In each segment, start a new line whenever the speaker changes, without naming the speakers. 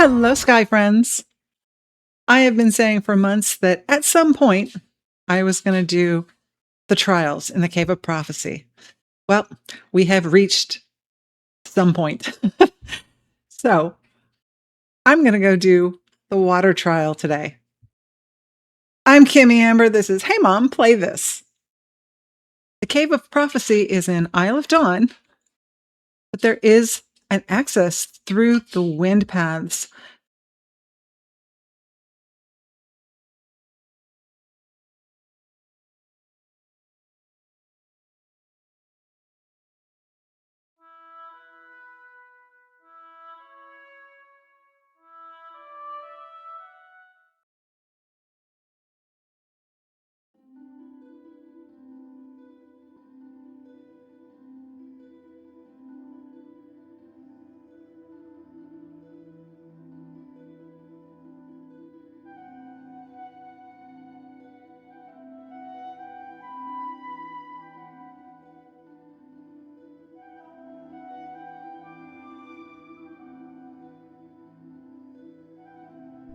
Hello, Sky Friends. I have been saying for months that at some point I was going to do the trials in the Cave of Prophecy. Well, we have reached some point. So I'm going to go do the water trial today. I'm Kimmy Amber. This is Hey Mom, Play This. The Cave of Prophecy is in Isle of Dawn, but there is an access through the wind paths.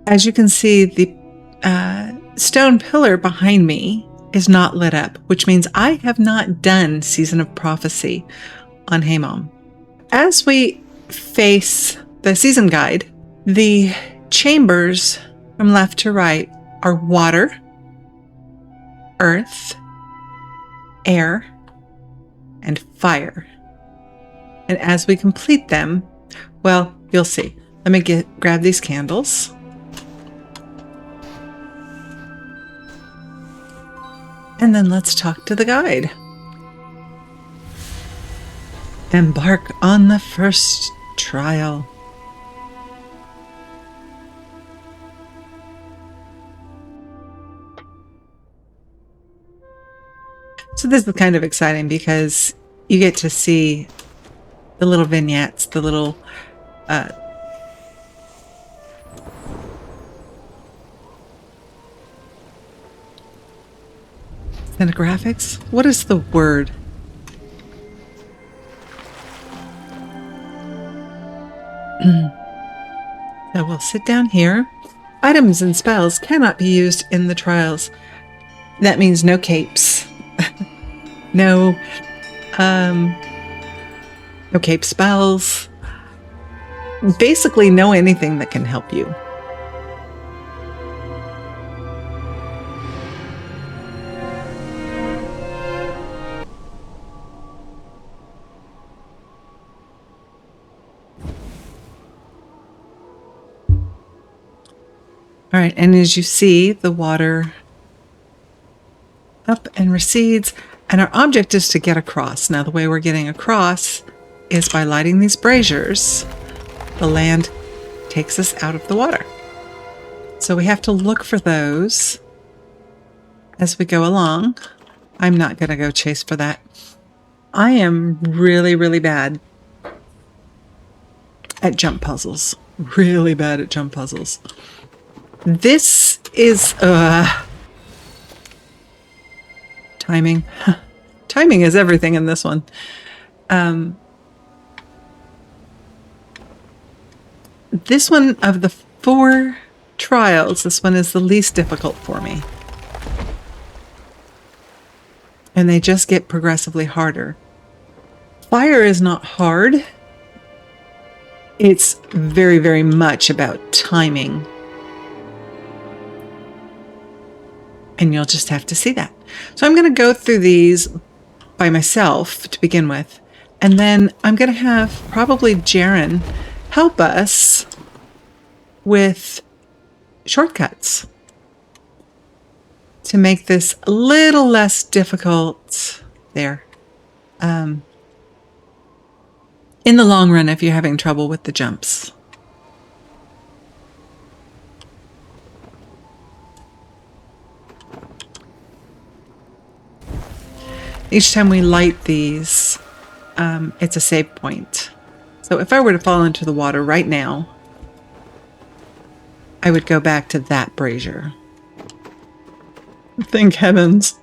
As you can see, the stone pillar behind me is not lit up, which means I have not done Season of Prophecy on Hey Mom. As we face the season guide, the chambers from left to right are water, earth, air, and fire. And as we complete them, well, you'll see. Let me grab these candles. And then let's talk to the guide. Embark on the first trial. So this is kind of exciting because you get to see the little vignettes, the little graphics. What is the word? So we'll sit down here. Items and spells cannot be used in the trials. That means no capes. No cape spells. Basically no anything that can help you. All right, and as you see, the water up and recedes, and our object is to get across. Now, the way we're getting across is by lighting these braziers. The land takes us out of the water. So we have to look for those as we go along. I'm not going to go chase for that. I am really, really bad at jump puzzles. Really bad at jump puzzles. This is timing. Timing is everything in this one. This one of the 4 trials, this one is the least difficult for me. And they just get progressively harder. Fire is not hard. It's very, very much about timing. And you'll just have to see that. So I'm going to go through these by myself to begin with. And then I'm going to have probably Geryon help us with shortcuts to make this a little less difficult there. In the long run, if you're having trouble with the jumps. Each time we light these, it's a save point. So if I were to fall into the water right now, I would go back to that brazier. Thank heavens.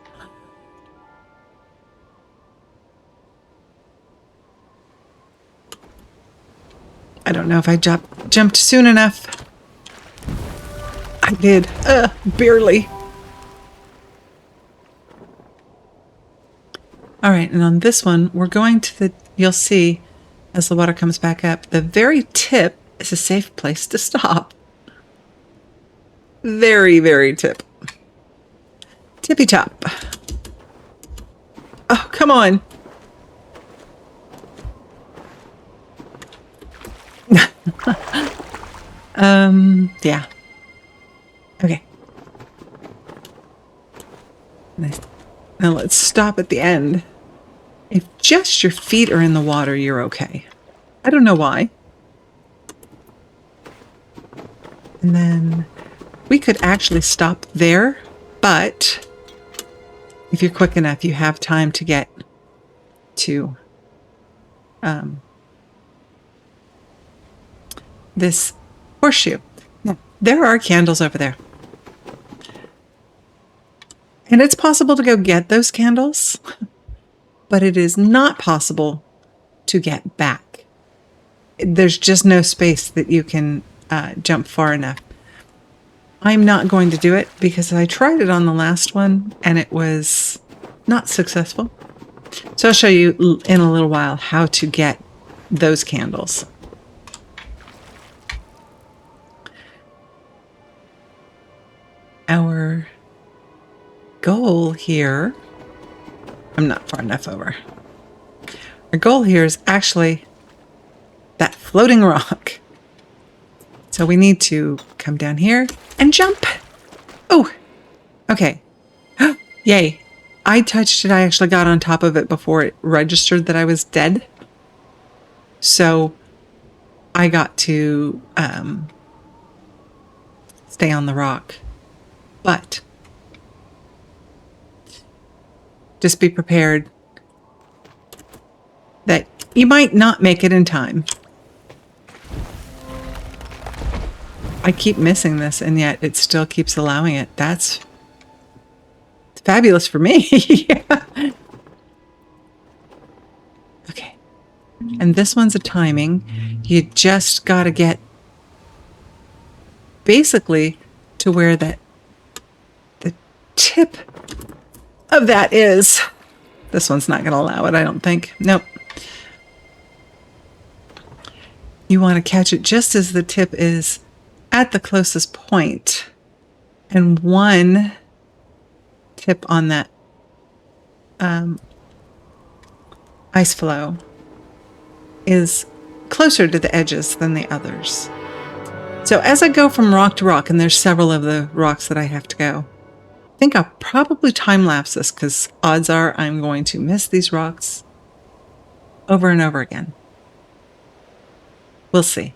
I don't know if I jumped soon enough. I did. Barely. All right, and on this one, we're going to you'll see as the water comes back up, the very tip is a safe place to stop. Very, very tip. Tippy top. Oh, come on. Yeah. Okay. Nice. Now let's stop at the end. If just your feet are in the water, you're okay. I don't know why. And then we could actually stop there, but if you're quick enough, you have time to get to this horseshoe. Now, there are candles over there. And it's possible to go get those candles, but it is not possible to get back. There's just no space that you can jump far enough. I'm not going to do it because I tried it on the last one and it was not successful. So I'll show you in a little while how to get those candles. Our goal here, I'm not far enough over. Our goal here is actually that floating rock. So we need to come down here and jump. Oh, okay. Yay. I touched it. I actually got on top of it before it registered that I was dead. So I got to stay on the rock. But just be prepared that you might not make it in time. I keep missing this, and yet it still keeps allowing it. That's fabulous for me. Yeah. Okay. And this one's a timing. You just got to get basically to where the tip of that is. This one's not going to allow it, I don't think. Nope. You want to catch it just as the tip is at the closest point, and one tip on that ice flow is closer to the edges than the others. So as I go from rock to rock, and there's several of the rocks that I have to go, I think I'll probably time-lapse this because odds are I'm going to miss these rocks over and over again. We'll see.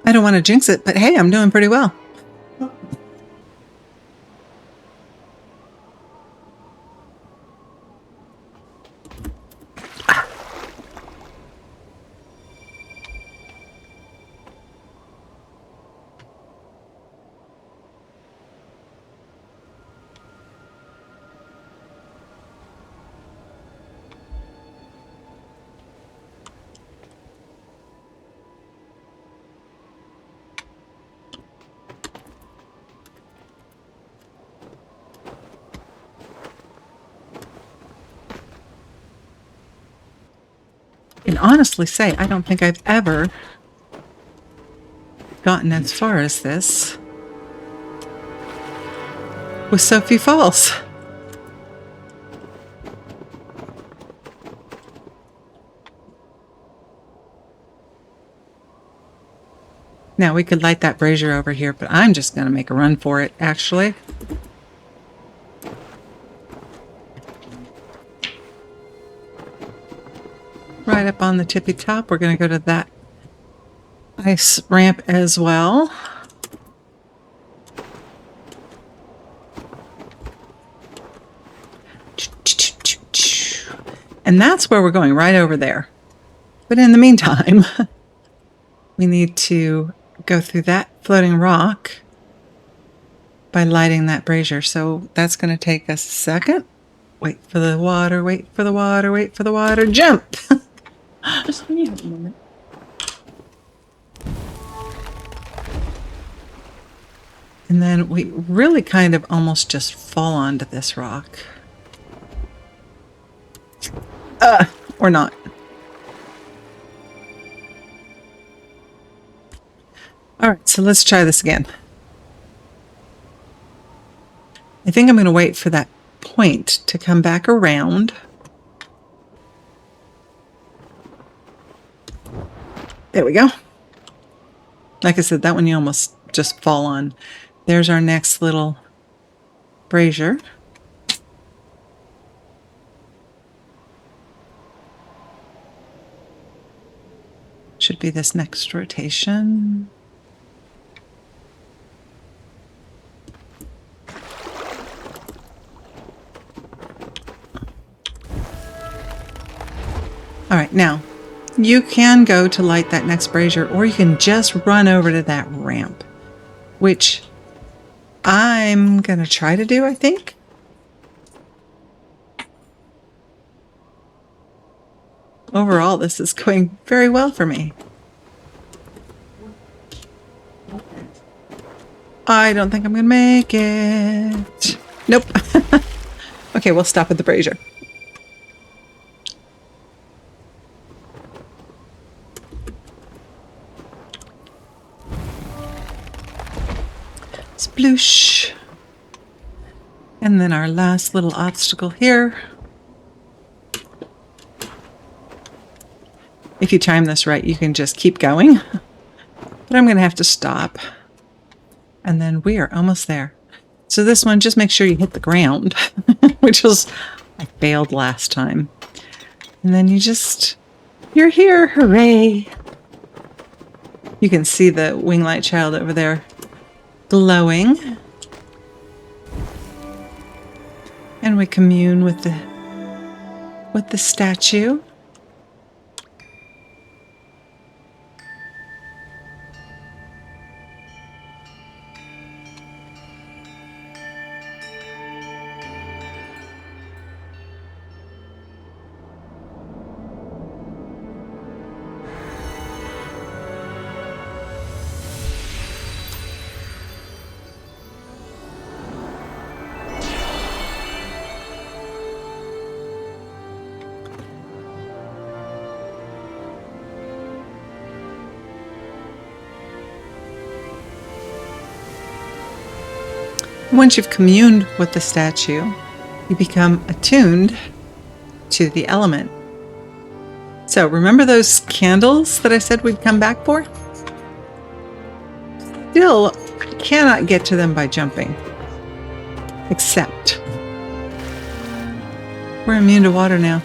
I don't want to jinx it, but hey, I'm doing pretty well. And honestly say, I don't think I've ever gotten as far as this with so few falls. Now we could light that brazier over here, but I'm just going to make a run for it, actually. right up on the tippy top. We're going to go to that ice ramp as well. And that's where we're going, right over there. But in the meantime, we need to go through that floating rock by lighting that brazier. So that's going to take us a second. Wait for the water, wait for the water, wait for the water, jump! Just give me a moment. And then we really kind of almost just fall onto this rock. Or not. All right, so let's try this again. I think I'm going to wait for that point to come back around. There we go. Like I said, that one you almost just fall on. There's our next little brazier. Should be this next rotation. All right, now you can go to light that next brazier, or you can just run over to that ramp, which I'm going to try to do, I think. Overall, this is going very well for me. I don't think I'm going to make it. Nope. Okay, we'll stop at the brazier. Sploosh. And then our last little obstacle here. If you time this right, you can just keep going. But I'm going to have to stop. And then we are almost there. So this one, just make sure you hit the ground, which was, I failed last time. And then you're here, hooray. You can see the wing light child over there glowing. And we commune with the statue. Once you've communed with the statue, you become attuned to the element. So remember those candles that I said we'd come back for? Still cannot get to them by jumping. Except we're immune to water now.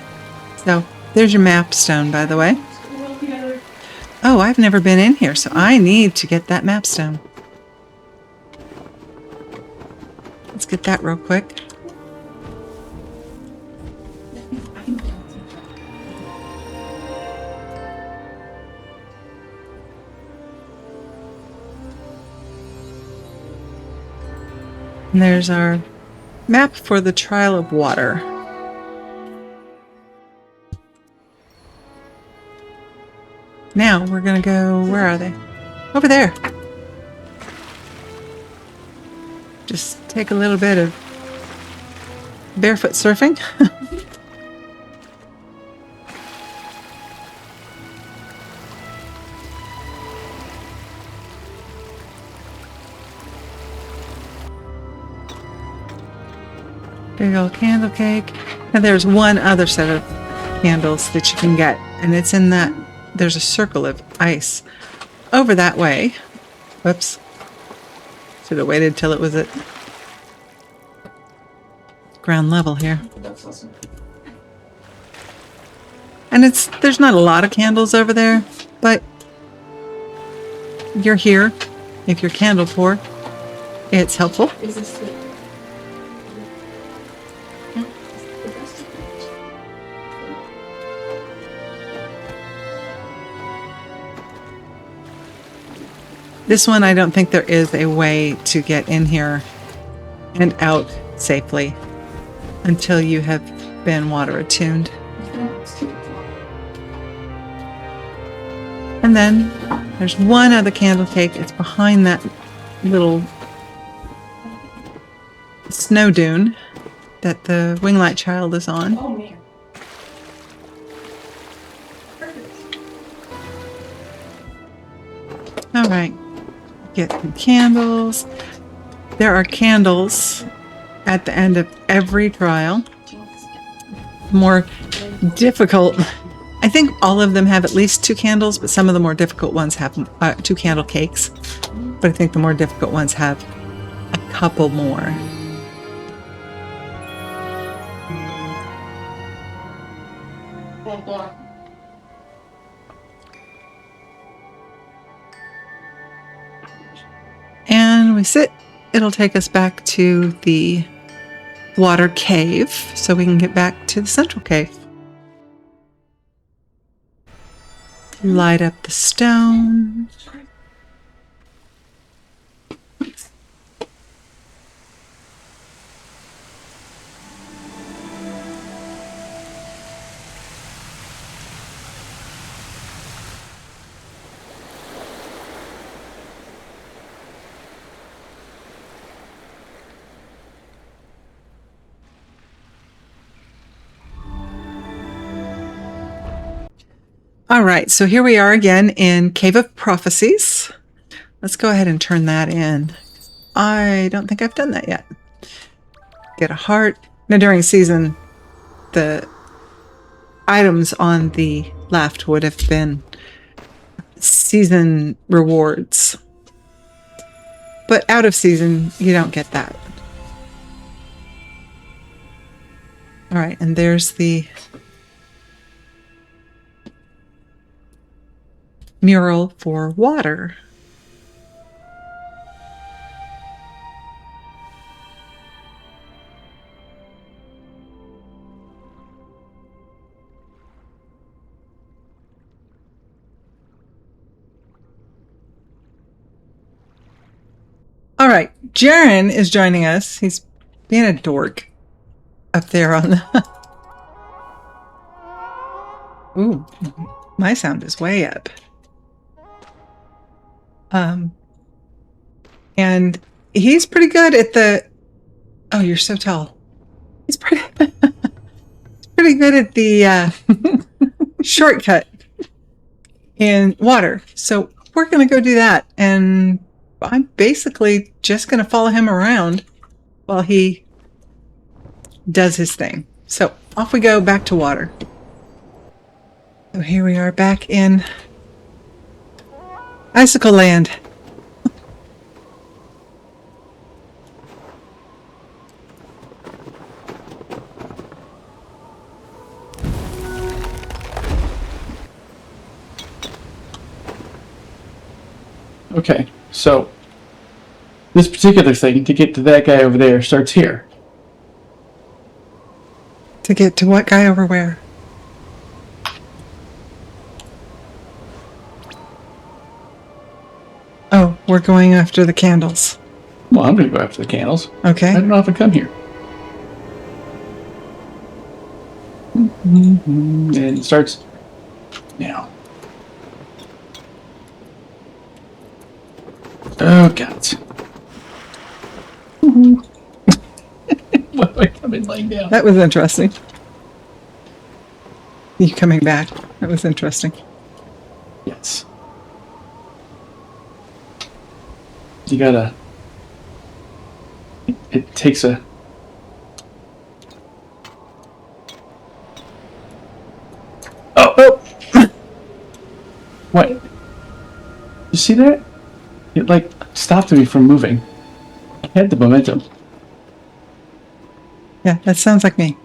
So there's your map stone, by the way. Oh, I've never been in here, so I need to get that map stone. Let's get that real quick. And there's our map for the Trial of Water. Now we're going to go, where are they? Over there. Just take a little bit of barefoot surfing. Big old candle cake. And there's one other set of candles that you can get. And it's in that, there's a circle of ice over that way. Whoops. Should have waited till it was at ground level here. And there's not a lot of candles over there, but you're here. If you're candle poor, it's helpful.
Is this the...
This one, I don't think there is a way to get in here and out safely until you have been water attuned. And then there's one other candle cake. It's behind that little snow dune that the Winglight Child is on.
Oh, man.
All right, get some candles. There are candles at the end of every trial. More difficult. I think all of them have at least 2 candles, but some of the more difficult ones have 2 candle cakes. But I think the more difficult ones have a couple more. And we sit. It'll take us back to the water cave so we can get back to the central cave. Light up the stone. All right, so here we are again in Cave of Prophecies. Let's go ahead and turn that in. I don't think I've done that yet. Get a heart. Now, during season, the items on the left would have been season rewards. But out of season, you don't get that. All right, and there's the mural for water. All right, Geryon is joining us. He's being a dork up there on the... Ooh, my sound is way up. And he's pretty good at the... Oh, you're so tall. He's pretty, pretty good at the shortcut in water. So we're going to go do that. And I'm basically just going to follow him around while he does his thing. So off we go back to water. So here we are back in Icicle Land.
Okay, so this particular thing to get to that guy over there starts here.
To get to what guy over where? Oh, we're going after the candles.
Well, I'm going to go after the candles.
Okay.
I don't know if I come here. And it starts now. Oh, God. Why do I come in laying down?
That was interesting. You coming back. That was interesting.
Yes. You gotta... It takes a... Oh! What? You see that? It, like, stopped me from moving. I had the momentum.
Yeah, that sounds like me.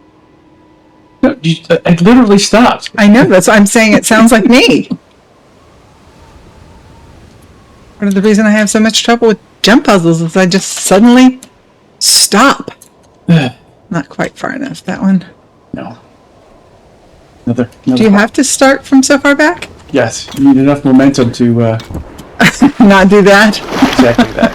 No, I literally stopped.
I know, that's what I'm saying. It sounds like me. Part of the reason I have so much trouble with jump puzzles is I just suddenly stop. Not quite far enough, that one.
No. Another
Do you have to start from so far back?
Yes, you need enough momentum to
not do that?
exactly that.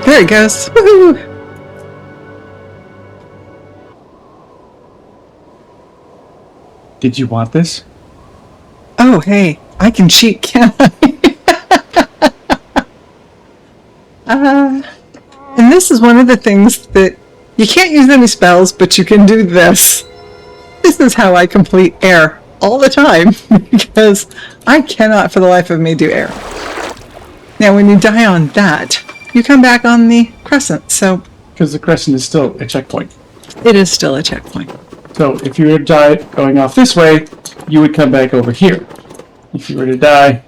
There it goes. Woohoo!
Did you want this?
Oh, hey, I can cheat, can't I? And this is one of the things that you can't use any spells, but you can do this. This is how I complete air all the time, because I cannot for the life of me do air. Now, when you die on that, you come back on the crescent, so...
Because the crescent is still a checkpoint.
It is still a checkpoint.
So if you were to die going off this way, you would come back over here. If you were to die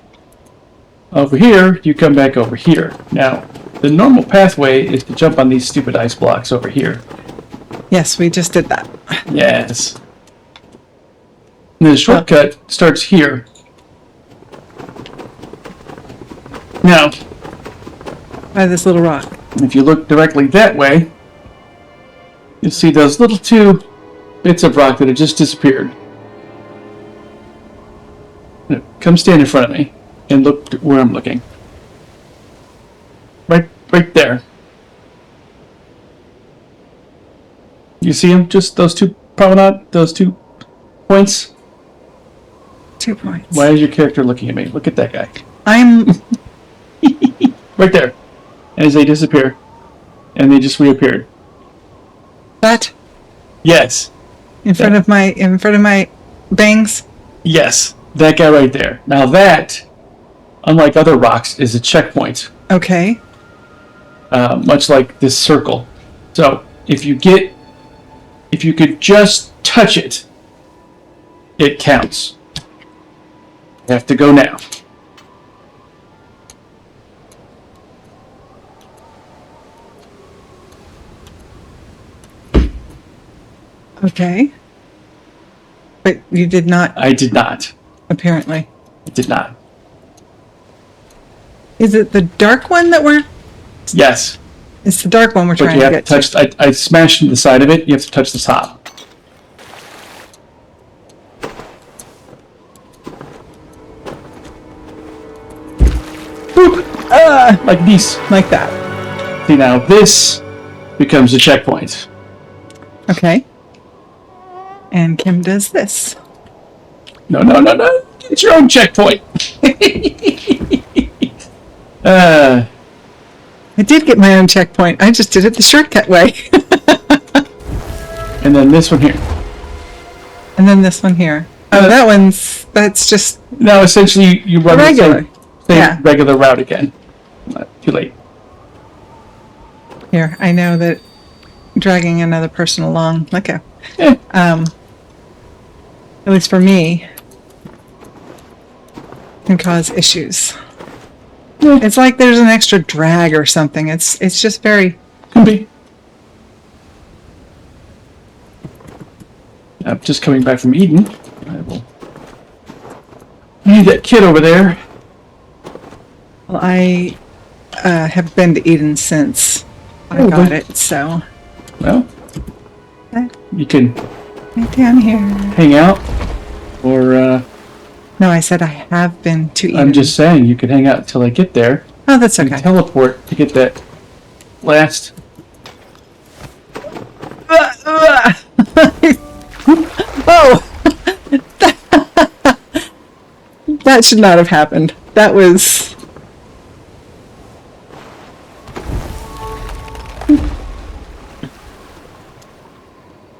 over here, you come back over here. Now, the normal pathway is to jump on these stupid ice blocks over here.
Yes, we just did that.
Yes. And the shortcut starts here. Now,
By this little rock.
if you look directly that way, you'll see those little two bits of rock that have just disappeared. Now, come stand in front of me and look where I'm looking. Right there. You see them? Just those two promenade, those 2 points?
2 points.
Why is your character looking at me? Look at that guy.
I'm...
Right there. And as they disappear, and they just reappeared.
That?
Yes.
In front of my bangs?
Yes. That guy right there. Now that, unlike other rocks, is a checkpoint.
Okay.
Much like this circle. So, if you could just touch it, it counts. You have to go now.
Okay. But you did not,
I did not.
apparently.
I did not.
Is it the dark one that we're...
Yes.
It's the dark one we're
But
trying
you
to
have
get
to touch. I smashed the side of it. You have to touch the top. Boop. Like this.
like that.
See, now this becomes a checkpoint.
Okay. And Kim does this.
No. It's your own checkpoint.
I did get my own checkpoint. I just did it the shortcut way.
And then this one here.
And then this one here. Oh, that's just
Now, essentially, you run
regular.
the same
Yeah.
regular route again. Too late.
Here, I know that dragging another person along, at least for me, can cause issues.
Yeah.
It's like there's an extra drag or something. It's just very...
Could be. I'm just coming back from Eden. I will need that kid over there.
Well, I have been to Eden since I
Oh,
got
good.
it, so...
Well, you can
Right down here.
hang out, or
No, I said I have been to Eden.
I'm just saying you can hang out until I get there.
Oh, that's
You
okay.
teleport to get that last.
Oh! That should not have happened. That was...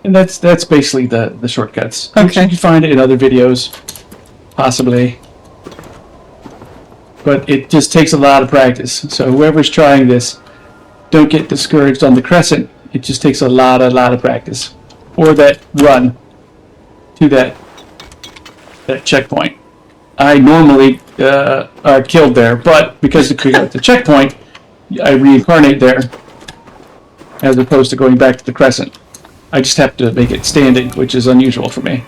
And that's basically the shortcuts.
Okay.
You can find it in other videos, possibly. But it just takes a lot of practice. So whoever's trying this, don't get discouraged on the crescent. It just takes a lot of practice. Or that run to that checkpoint. I normally are killed there, but because we got the checkpoint, I reincarnate there, as opposed to going back to the crescent. I just have to make it standing, which is unusual for me.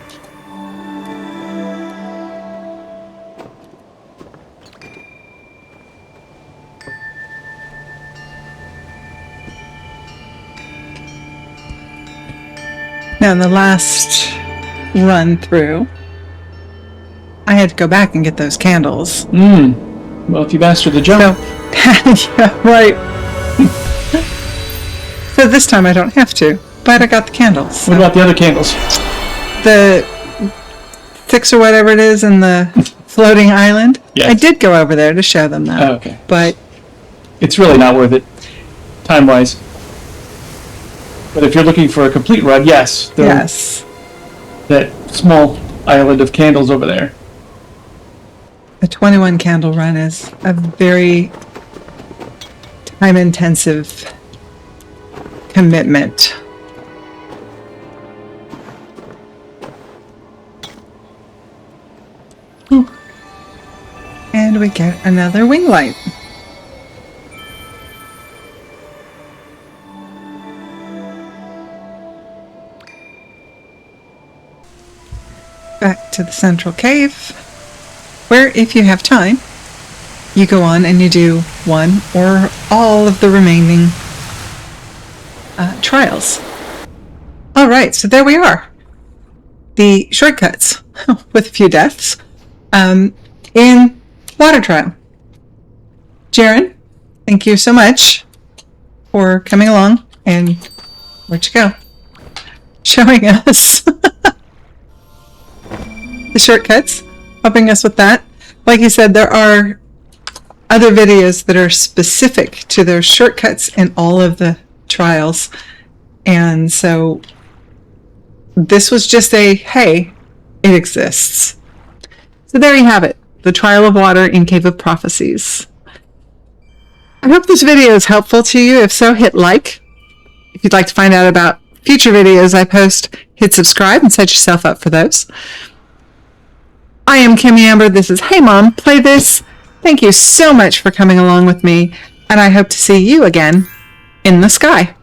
Now, in the last run through, I had to go back and get those candles.
Well, if you master the jump.
So, yeah, right. So this time I don't have to, but I got the candles. So.
What about the other candles?
The 6 or whatever it is in the floating island?
Yes.
I did go over there to show them that.
Oh, okay.
But
it's really not worth it, time-wise. But if you're looking for a complete run, yes.
Yes.
That small island of candles over there.
A 21 candle run is a very time-intensive commitment. Ooh. And we get another wing light. Back to the central cave, where if you have time, you go on and you do one or all of the remaining trials. All right, so there we are. The shortcuts with a few deaths in water trial. Geryon, thank you so much for coming along and where'd you go? Showing us the shortcuts, helping us with that. Like you said, there are other videos that are specific to those shortcuts in all of the trials. And so this was just a, hey, it exists. So there you have it, the trial of water in Cave of Prophecies. I hope this video is helpful to you. If so, hit like. If you'd like to find out about future videos I post, hit subscribe and set yourself up for those. I am Kimmy Amber. This is Hey Mom, Play This. Thank you so much for coming along with me, and I hope to see you again in the sky.